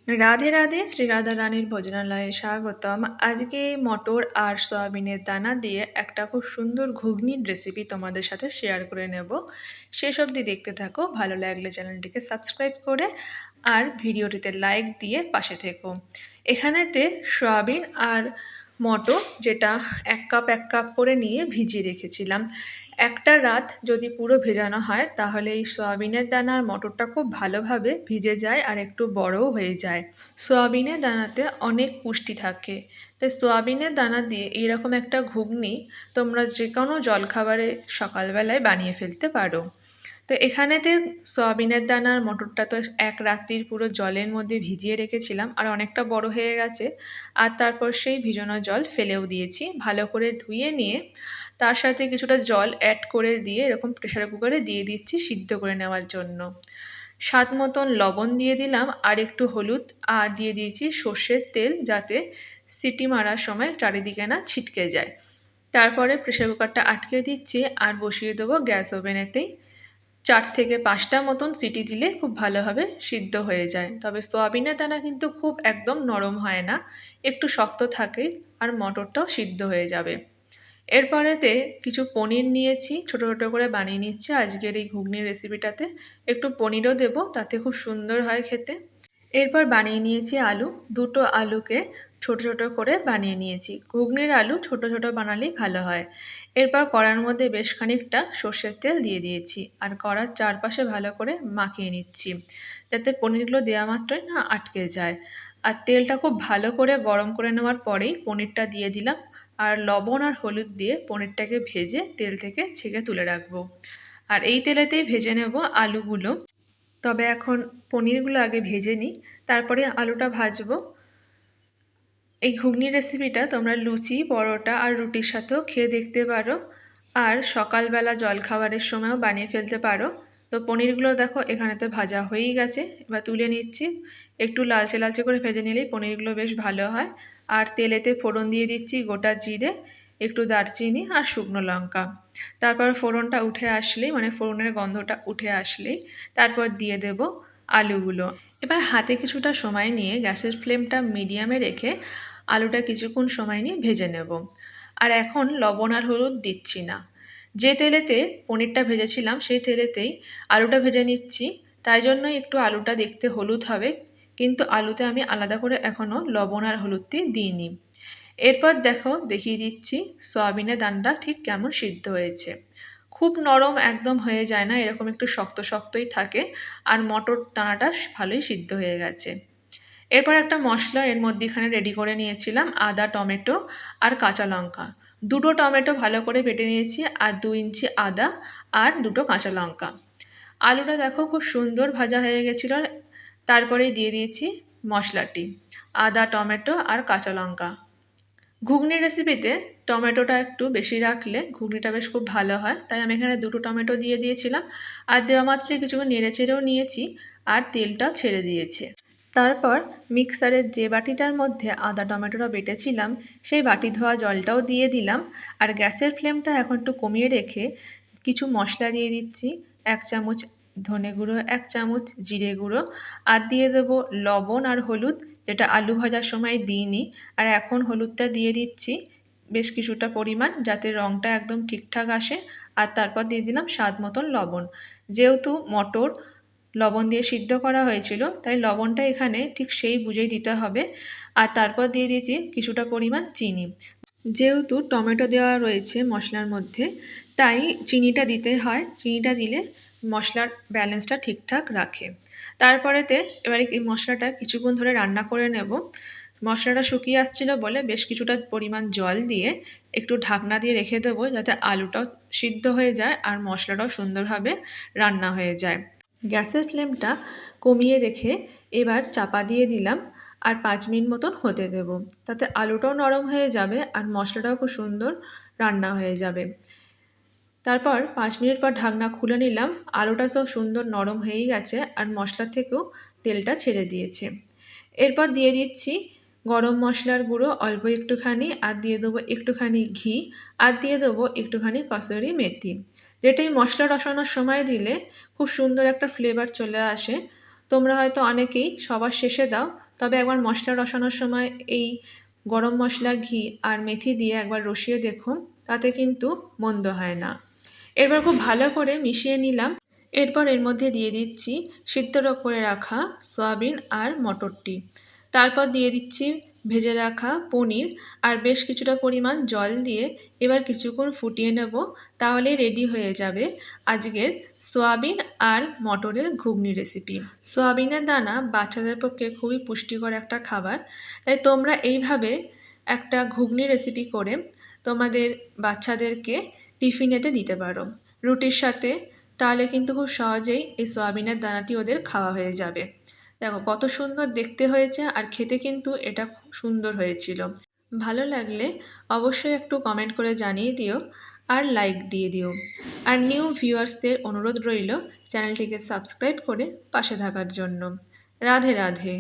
রাধে রাধে, শ্রী রাধা রানীর ভোজনালয়ে স্বাগতম। আজকে মটর আর সয়াবিনের দানা দিয়ে একটা খুব সুন্দর ঘুগনির রেসিপি তোমাদের সাথে শেয়ার করে নেব। শেষ অবধি দেখতে থাকো, ভালো লাগলে চ্যানেলটিকে সাবস্ক্রাইব করে আর ভিডিওটিতে লাইক দিয়ে পাশে থেকো। এখানেতে সয়াবিন আর মটর, যেটা এক কাপ করে নিয়ে ভিজিয়ে রেখেছিলাম। একটা রাত যদি পুরো ভেজানো হয় তাহলে এই সয়াবিনের দানা আর মটরটা খুব ভালোভাবে ভিজে যায় আর একটু বড়ও হয়ে যায়। সয়াবিনের দানাতে অনেক পুষ্টি থাকে, তাই সয়াবিনের দানা দিয়ে এইরকম একটা ঘুগনি তোমরা যে কোনো জলখাবারে সকালবেলায় বানিয়ে ফেলতে পারো। তো এখানেতে সয়াবিনের দানা আর মটরটা তো এক রাত্রির পুরো জলের মধ্যে ভিজিয়ে রেখেছিলাম আর অনেকটা বড় হয়ে গেছে। আর তারপর সেই ভিজানো জল ফেলেও দিয়েছি, ভালো করে ধুয়ে নিয়ে তার সাথে কিছুটা জল অ্যাড করে দিয়ে এরকম প্রেসার কুকারে দিয়ে দিচ্ছি সিদ্ধ করে নেওয়ার জন্য। স্বাদ মতন লবণ দিয়ে দিলাম আর একটু হলুদ, আর দিয়ে দিয়েছি সর্ষের তেল, যাতে সিটি মারার সময় চারিদিকে না ছিটকে যায়। তারপরে প্রেসার কুকারটা আটকে দিচ্ছি আর বসিয়ে দেবো গ্যাস ওভেনেতেই। 4 থেকে 5টা মতন সিটি দিলে খুব ভালোভাবে সিদ্ধ হয়ে যায়। তবে সয়াবিনের দানা কিন্তু খুব একদম নরম হয় না, একটু শক্ত থাকে, আর মটরটাও সিদ্ধ হয়ে যাবে। এরপরেতে কিছু পনির নিয়েছি, ছোটো ছোটো করে বানিয়ে নিচ্ছি আজকের এই ঘুগনির রেসিপিটাতে। একটু পনিরও দেবো, তাতে খুব সুন্দর হয় খেতে। এরপর বানিয়ে নিয়েছি আলু, দুটো আলুকে ছোট ছোট করে বানিয়ে নিয়েছি। ঘুগনির আলু ছোট ছোট বানালেই ভালো হয়। এরপর কড়ার মধ্যে বেশ খানিকটা সর্ষের তেল দিয়ে দিয়েছি আর কড়ার চারপাশে ভালো করে মাখিয়ে নিচ্ছি, যাতে পনিরগুলো দেওয়া মাত্রই না আটকে যায়। আর তেলটা খুব ভালো করে গরম করে নেওয়ার পরেই পনিরটা দিয়ে দিলাম আর লবণ আর হলুদ দিয়ে পনিরটাকে ভেজে তেল থেকে ছেঁকে তুলে রাখবো। আর এই তেলেতেই ভেজে নেব আলুগুলো। তবে এখন পনিরগুলো আগে ভেজে নিই, তারপরে আলুটা ভাজবো। এই ঘুগনি রেসিপিটা তোমরা লুচি, পরোটা আর রুটির সাথেও খেয়ে দেখতে পারো, আর সকালবেলা জলখাবারের সময়ও বানিয়ে ফেলতে পারো। তো পনিরগুলো দেখো এখানেতে ভাজা হয়েই গেছে, এবার তুলে নিচ্ছি। একটু লালচে লালচে করে ভেজে নিলেই পনিরগুলো বেশ ভালো হয়। আর তেলেতে ফোড়ন দিয়ে দিচ্ছি গোটা জিরে, একটু দারচিনি আর শুকনো লঙ্কা। তারপর ফোড়নটা উঠে আসলেই, মানে ফোড়নের গন্ধটা উঠে আসলেই তারপর দিয়ে দেব আলুগুলো। এবার হাতে কিছুটা সময় নিয়ে গ্যাসের ফ্লেমটা মিডিয়ামে রেখে আলুটা কিছুক্ষণ সময় নিয়ে ভেজে নেব। আর এখন লবণ আর হলুদ দিচ্ছি না, যে তেলেতে পনিরটা ভেজেছিলাম সেই তেলেতেই আলুটা ভেজে নিচ্ছি। তাই জন্যই একটু আলুটা দেখতে হলুদ হবে, কিন্তু আলুতে আমি আলাদা করে এখনও লবণ আর হলুদটি দিইনি। এরপর দেখো দেখিয়ে দিচ্ছি সয়াবিনের দানাটা ঠিক কেমন সিদ্ধ হয়েছে। খুব নরম একদম হয়ে যায় না, এরকম একটু শক্ত শক্তই থাকে। আর মটর দানাটা ভালোই সিদ্ধ হয়ে গেছে। এরপর একটা মশলা এর মধ্যেখানে রেডি করে নিয়েছিলাম, আদা, টমেটো আর কাঁচা লঙ্কা। দুটো টমেটো ভালো করে বেটে নিয়েছি আর 2 ইঞ্চি আদা আর দুটো কাঁচা লঙ্কা। আলুটা দেখো খুব সুন্দর ভাজা হয়ে গেছিলো। তারপরেই দিয়ে দিয়েছি মশলাটি, আদা, টমেটো আর কাঁচা লঙ্কা। ঘুগনির রেসিপিতে টমেটোটা একটু বেশি রাখলে ঘুগনিটা বেশ খুব ভালো হয়, তাই আমি এখানে দুটো টমেটো দিয়ে দিয়েছিলাম। আর দেওয়া মাত্রই কিছুক্ষণ নেড়ে চেড়েও নিয়েছি আর তেলটা ছেড়ে দিয়েছে। তারপর মিক্সারের যে বাটিটার মধ্যে আদা টমেটোটা বেটেছিলাম সেই বাটি ধোয়া জলটাও দিয়ে দিলাম। আর গ্যাসের ফ্লেমটা এখন একটু কমিয়ে রেখে কিছু মশলা দিয়ে দিচ্ছি। 1 চামচ ধনে গুঁড়ো, 1 চামচ জিরে গুঁড়ো, আর দিয়ে দেবো লবণ আর হলুদ, যেটা আলু ভাজার সময় দিইনি। আর এখন হলুদটা দিয়ে দিচ্ছি বেশ কিছুটা পরিমাণ, যাতে রঙটা একদম ঠিকঠাক আসে। আর তারপর দিয়ে দিলাম স্বাদ মতন লবণ। যেহেতু মটর লবণ দিয়ে সিদ্ধ করা হয়েছিল, তাই লবণটা এখানে ঠিক সেই বুঝেই দিতে হবে। আর তারপর দিয়ে দিয়েছি কিছুটা পরিমাণ চিনি। যেহেতু টমেটো দেওয়া রয়েছে মশলার মধ্যে, তাই চিনিটা দিতে হয়। চিনিটা দিলে মশলার ব্যালেন্সটা ঠিকঠাক রাখে। তারপরেতে এবারে এই মশলাটা কিছুক্ষণ ধরে রান্না করে নেব। মশলাটা শুকিয়ে আসছিল বলে বেশ কিছুটা পরিমাণ জল দিয়ে একটু ঢাকনা দিয়ে রেখে দেবো, যাতে আলুটাও সিদ্ধ হয়ে যায় আর মশলাটাও সুন্দরভাবে রান্না হয়ে যায়। গ্যাসের ফ্লেমটা কমিয়ে রেখে এবার চাপা দিয়ে দিলাম আর 5 মিনিট মতন হতে দেব, তাতে আলুটাও নরম হয়ে যাবে আর মশলাটাও খুব সুন্দর রান্না হয়ে যাবে। তারপর 5 মিনিট পর ঢাকনা খুলে নিলাম। আলুটা তো সুন্দর নরম হয়েই গেছে আর মশলা থেকেও তেলটা ছেড়ে দিয়েছে। এরপর দিয়ে দিচ্ছি গরম মশলার গুঁড়ো অল্প একটুখানি, আর দিয়ে দেবো একটুখানি ঘি, আর দিয়ে দেবো একটুখানি কসুরি মেথি, যেটাই মশলা রসানোর সময় দিলে খুব সুন্দর একটা ফ্লেভার চলে আসে। তোমরা হয়তো অনেকেই সবার শেষে দাও, তবে একবার মশলা রসানোর সময় এই গরম মশলা, ঘি আর মেথি দিয়ে একবার রসিয়ে দেখো, তাতে কিন্তু মন্দ হয় না। এরপর খুব ভালো করে মিশিয়ে নিলাম। এরপর এর মধ্যে দিয়ে দিচ্ছি সিদ্ধ করে রাখা সয়াবিন আর মটরটি। তারপর দিয়ে দিচ্ছি ভেজে রাখা পনির আর বেশ কিছুটা পরিমাণ জল দিয়ে এবার কিছুক্ষণ ফুটিয়ে নেব। তাহলেই রেডি হয়ে যাবে আজকের সয়াবিন আর মটরের ঘুগনি রেসিপি। সয়াবিনের দানা বাচ্চাদের পক্ষে খুবই পুষ্টিকর একটা খাবার, তাই তোমরা এইভাবে একটা ঘুগনি রেসিপি করে তোমাদের বাচ্চাদেরকে টিফিনেতে দিতে পারো রুটির সাথে। তাহলে কিন্তু খুব সহজেই এই সয়াবিনের দানাটি ওদের খাওয়া হয়ে যাবে। দেখো কত সুন্দর দেখতে হয়েছে, আর খেতে কিন্তু এটা খুব সুন্দর হয়েছিল। ভালো লাগলে অবশ্যই একটু কমেন্ট করে জানিয়ে দিও আর লাইক দিয়ে দিও। আর নিউ ভিউয়ার্সদের অনুরোধ রইল চ্যানেলটিকে সাবস্ক্রাইব করে পাশে থাকার জন্য। রাধে রাধে।